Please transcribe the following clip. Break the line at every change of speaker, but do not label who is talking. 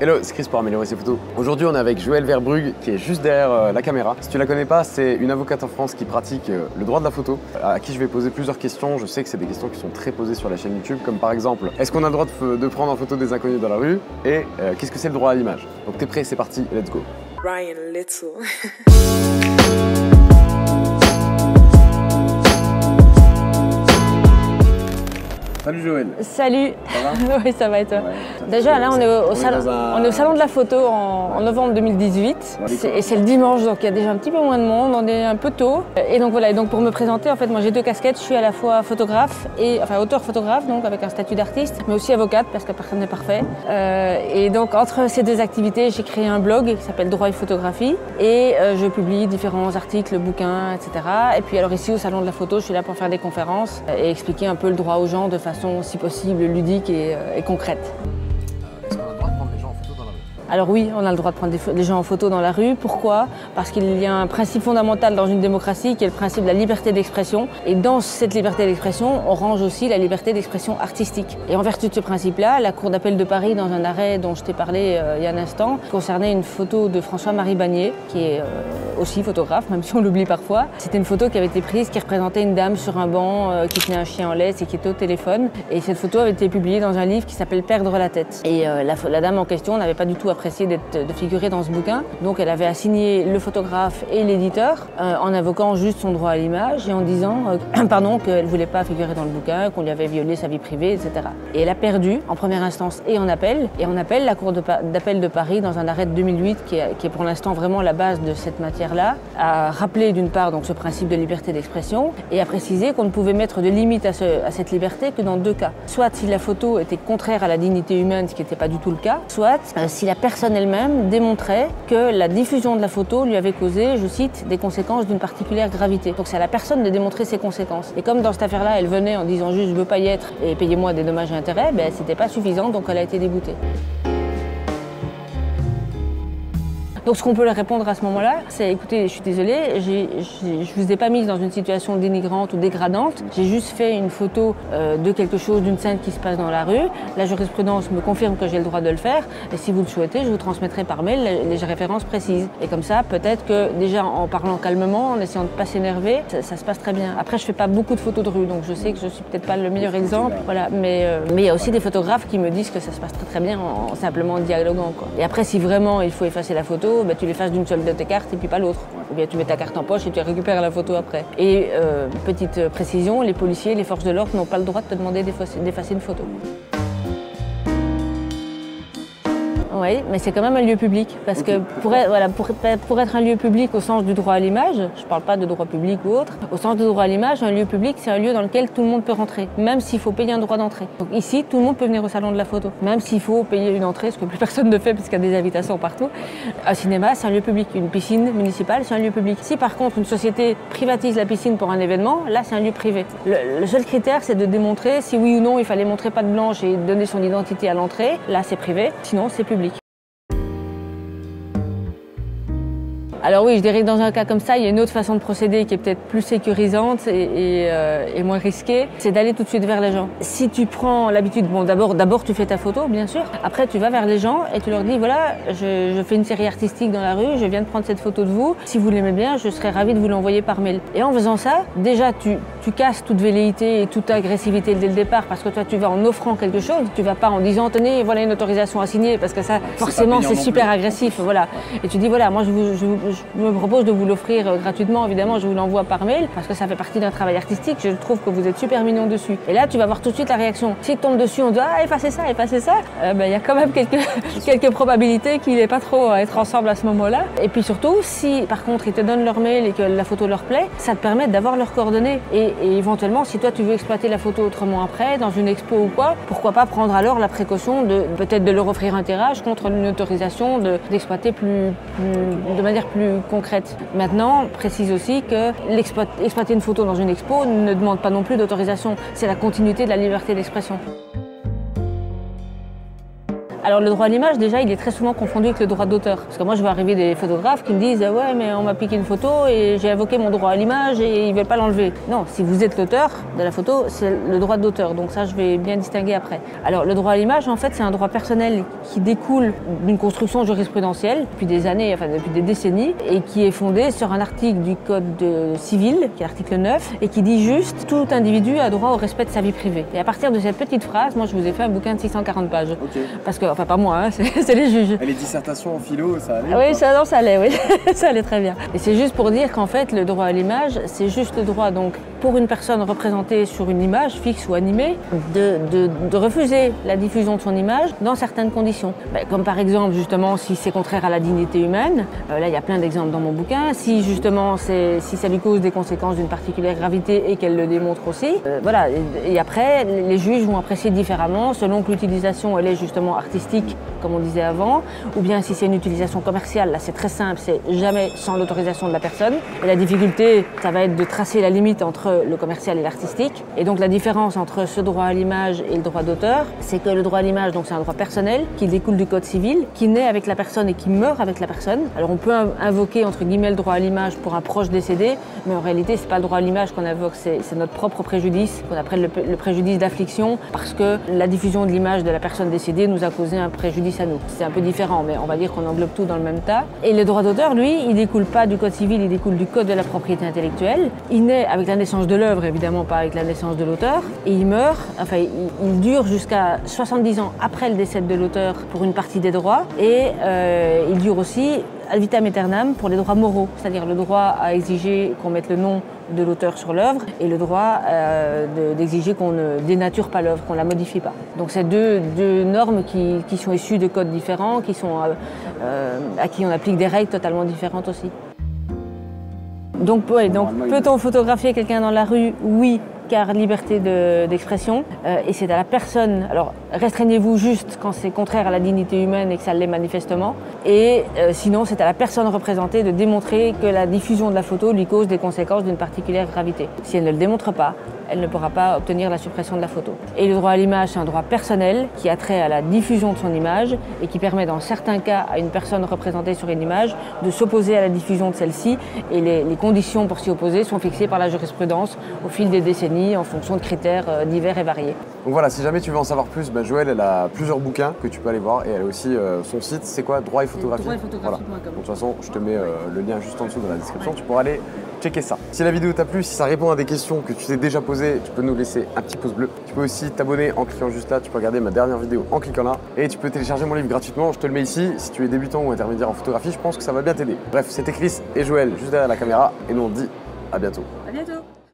Hello, c'est Chris pour améliorer ses photos. Aujourd'hui, on est avec Joëlle Verbrugge qui est juste derrière la caméra. Si tu la connais pas, c'est une avocate en France qui pratique le droit de la photo, à qui je vais poser plusieurs questions. Je sais que c'est des questions qui sont très posées sur la chaîne YouTube, comme par exemple, est-ce qu'on a le droit de prendre en photo des inconnus dans la rue? Et qu'est-ce que c'est le droit à l'image? Donc t'es prêt, c'est parti, let's go.
Ryan Little.
Salut Joëlle.
Salut.
Ça va?
Oui, ça va et toi?
Ouais.
Déjà là, on est au salon de la photo en novembre 2018. Et c'est le dimanche, donc il y a déjà un petit peu moins de monde, on est un peu tôt. Et donc voilà, et donc pour me présenter, en fait, moi j'ai deux casquettes. Je suis à la fois photographe, enfin auteur-photographe, donc avec un statut d'artiste, mais aussi avocate, parce que personne n'est parfait. Et donc entre ces deux activités, j'ai créé un blog qui s'appelle Droit et Photographie. Et je publie différents articles, bouquins, etc. Et puis alors ici au salon de la photo, je suis là pour faire des conférences et expliquer un peu le droit aux gens de façon si possible ludique et concrète.
Est-ce qu'on a le droit de prendre les gens en photo dans la rue?
Alors oui, on a le droit de prendre des gens en photo dans la rue. Pourquoi? Parce qu'il y a un principe fondamental dans une démocratie qui est le principe de la liberté d'expression. Et dans cette liberté d'expression, on range aussi la liberté d'expression artistique. Et en vertu de ce principe-là, la Cour d'appel de Paris, dans un arrêt dont je t'ai parlé il y a un instant, concernait une photo de François-Marie Bagné, qui est aussi photographe, même si on l'oublie parfois. C'était une photo qui avait été prise, qui représentait une dame sur un banc, qui tenait un chien en laisse et qui était au téléphone. Et cette photo avait été publiée dans un livre qui s'appelle Perdre la tête. Et la dame en question n'avait pas du tout apprécié de figurer dans ce bouquin. Donc elle avait assigné le photographe et l'éditeur en invoquant juste son droit à l'image et en disant pardon, qu'elle ne voulait pas figurer dans le bouquin, qu'on lui avait violé sa vie privée, etc. Et elle a perdu en première instance et en appel. Et en appel, la Cour d'appel de Paris, dans un arrêt de 2008, qui est pour l'instant vraiment la base de cette matière-là, a rappelé d'une part donc, ce principe de liberté d'expression et a précisé qu'on ne pouvait mettre de limite à cette liberté que dans deux cas. Soit si la photo était contraire à la dignité humaine, ce qui n'était pas du tout le cas, soit si la personne elle-même démontrait que la diffusion de la photo lui avait causé, je cite, des conséquences d'une particulière gravité. Donc c'est à la personne de démontrer ses conséquences. Et comme dans cette affaire-là, elle venait en disant juste je veux pas y être et payez-moi des dommages et intérêts, ben c'était pas suffisant, donc elle a été déboutée. Donc ce qu'on peut leur répondre à ce moment-là, c'est écoutez, je suis désolée, je vous ai pas mise dans une situation dénigrante ou dégradante, j'ai juste fait une photo de quelque chose, d'une scène qui se passe dans la rue. La jurisprudence me confirme que j'ai le droit de le faire et si vous le souhaitez, je vous transmettrai par mail les références précises. Et comme ça, peut-être que déjà en parlant calmement, en essayant de pas s'énerver, ça se passe très bien. Après, je fais pas beaucoup de photos de rue, donc je sais que je suis peut-être pas le meilleur exemple, voilà. Mais il y a aussi des photographes qui me disent que ça se passe très très bien en simplement dialoguant, quoi. Et après, si vraiment il faut effacer la photo, bah, tu l'effaces d'une seule de tes cartes et puis pas l'autre. Ou bien tu mets ta carte en poche et tu récupères la photo après. Et petite précision, les policiers, les forces de l'ordre n'ont pas le droit de te demander d'effacer une photo. Oui, mais c'est quand même un lieu public, parce que pour être un lieu public au sens du droit à l'image, je ne parle pas de droit public ou autre, au sens du droit à l'image, un lieu public, c'est un lieu dans lequel tout le monde peut rentrer, même s'il faut payer un droit d'entrée. Donc ici, tout le monde peut venir au salon de la photo, même s'il faut payer une entrée, ce que plus personne ne fait, parce qu'il y a des invitations partout. Un cinéma, c'est un lieu public, une piscine municipale, c'est un lieu public. Si par contre une société privatise la piscine pour un événement, là c'est un lieu privé. Le seul critère, c'est de démontrer si oui ou non il fallait montrer patte blanche et donner son identité à l'entrée, là c'est privé, sinon c'est public. Alors oui, je dirais que dans un cas comme ça, il y a une autre façon de procéder qui est peut-être plus sécurisante et moins risquée, c'est d'aller tout de suite vers les gens. Si tu prends l'habitude, bon d'abord tu fais ta photo, bien sûr, après tu vas vers les gens et tu leur dis voilà, je fais une série artistique dans la rue, je viens de prendre cette photo de vous, si vous l'aimez bien, je serais ravie de vous l'envoyer par mail. Et en faisant ça, déjà tu casses toute velléité et toute agressivité dès le départ parce que toi tu vas en offrant quelque chose, tu vas pas en disant tenez voilà une autorisation à signer parce que ça forcément c'est super agressif, voilà. Et tu dis voilà, moi je me propose de vous l'offrir gratuitement, évidemment, je vous l'envoie par mail parce que ça fait partie d'un travail artistique, je trouve que vous êtes super mignon dessus. Et là, tu vas voir tout de suite la réaction. Si tu tombes dessus, on dit ah, effacez ça, il y a quand même quelques probabilités qu'il n'ait pas trop à être ensemble à ce moment-là. Et puis surtout, si par contre ils te donnent leur mail et que la photo leur plaît, ça te permet d'avoir leurs coordonnées. Et éventuellement, si toi tu veux exploiter la photo autrement après, dans une expo ou quoi, pourquoi pas prendre alors la précaution de peut-être de leur offrir un tirage contre une autorisation d'exploiter de manière plus concrète. Maintenant, précise aussi que exploiter une photo dans une expo ne demande pas non plus d'autorisation. C'est la continuité de la liberté d'expression. Alors le droit à l'image, déjà, il est très souvent confondu avec le droit d'auteur. Parce que moi, je vois arriver des photographes qui me disent « Ouais, mais on m'a piqué une photo et j'ai invoqué mon droit à l'image et ils ne veulent pas l'enlever. » Non, si vous êtes l'auteur de la photo, c'est le droit d'auteur. Donc ça, je vais bien distinguer après. Alors le droit à l'image, en fait, c'est un droit personnel qui découle d'une construction jurisprudentielle depuis des années, enfin depuis des décennies, et qui est fondé sur un article du Code civil, qui est l'article 9, et qui dit juste « Tout individu a droit au respect de sa vie privée ». Et à partir de cette petite phrase, moi, je vous ai fait un bouquin de 640 pages.
Ok.
Parce que, enfin pas moi, hein, c'est les juges.
Et les dissertations en philo, ça allait?
Oui, ça allait, oui. Ça allait très bien. Et c'est juste pour dire qu'en fait, le droit à l'image, c'est juste le droit, donc, pour une personne représentée sur une image fixe ou animée, de refuser la diffusion de son image dans certaines conditions. Comme par exemple, justement, si c'est contraire à la dignité humaine, là, il y a plein d'exemples dans mon bouquin. Si, justement, si ça lui cause des conséquences d'une particulière gravité et qu'elle le démontre aussi. Voilà. Et après, les juges vont apprécier différemment, selon que l'utilisation, elle est justement artistique, comme on disait avant, ou bien si c'est une utilisation commerciale, là c'est très simple, c'est jamais sans l'autorisation de la personne. Et la difficulté, ça va être de tracer la limite entre le commercial et l'artistique. Et donc la différence entre ce droit à l'image et le droit d'auteur, c'est que le droit à l'image, donc c'est un droit personnel qui découle du code civil, qui naît avec la personne et qui meurt avec la personne. Alors on peut invoquer entre guillemets le droit à l'image pour un proche décédé, mais en réalité c'est pas le droit à l'image qu'on invoque, c'est notre propre préjudice, qu'on appelle le préjudice d'affliction, parce que la diffusion de l'image de la personne décédée nous a causé un préjudice à nous. C'est un peu différent, mais on va dire qu'on englobe tout dans le même tas. Et le droit d'auteur, lui, il découle pas du code civil, il découle du code de la propriété intellectuelle. Il naît avec la naissance de l'œuvre, évidemment pas avec la naissance de l'auteur, et il meurt, enfin il dure jusqu'à 70 ans après le décès de l'auteur pour une partie des droits, et il dure aussi ad vitam aeternam pour les droits moraux, c'est-à-dire le droit à exiger qu'on mette le nom de l'auteur sur l'œuvre et le droit d'exiger qu'on ne dénature pas l'œuvre, qu'on ne la modifie pas. Donc c'est deux normes qui sont issues de codes différents, à qui on applique des règles totalement différentes aussi. Donc peut-on photographier quelqu'un dans la rue? Oui, car liberté d'expression, et c'est à la personne. Alors restreignez-vous juste quand c'est contraire à la dignité humaine et que ça l'est manifestement, et sinon c'est à la personne représentée de démontrer que la diffusion de la photo lui cause des conséquences d'une particulière gravité. Si elle ne le démontre pas, elle ne pourra pas obtenir la suppression de la photo. Et le droit à l'image, c'est un droit personnel qui a trait à la diffusion de son image et qui permet dans certains cas à une personne représentée sur une image de s'opposer à la diffusion de celle-ci, et les conditions pour s'y opposer sont fixées par la jurisprudence au fil des décennies en fonction de critères divers et variés.
Donc voilà, si jamais tu veux en savoir plus, Joëlle, elle a plusieurs bouquins que tu peux aller voir, et elle a aussi son site, c'est quoi? Droit et photographie.
Droit et photographie.com.
Voilà. De toute façon, je te mets le lien juste en dessous dans la description, tu pourras aller checker ça. Si la vidéo t'a plu, si ça répond à des questions que tu t'es déjà posées, tu peux nous laisser un petit pouce bleu. Tu peux aussi t'abonner en cliquant juste là, tu peux regarder ma dernière vidéo en cliquant là, et tu peux télécharger mon livre gratuitement, je te le mets ici. Si tu es débutant ou intermédiaire en photographie, je pense que ça va bien t'aider. Bref, c'était Chris et Joëlle juste derrière la caméra, et nous on te dit à bientôt.
À bientôt.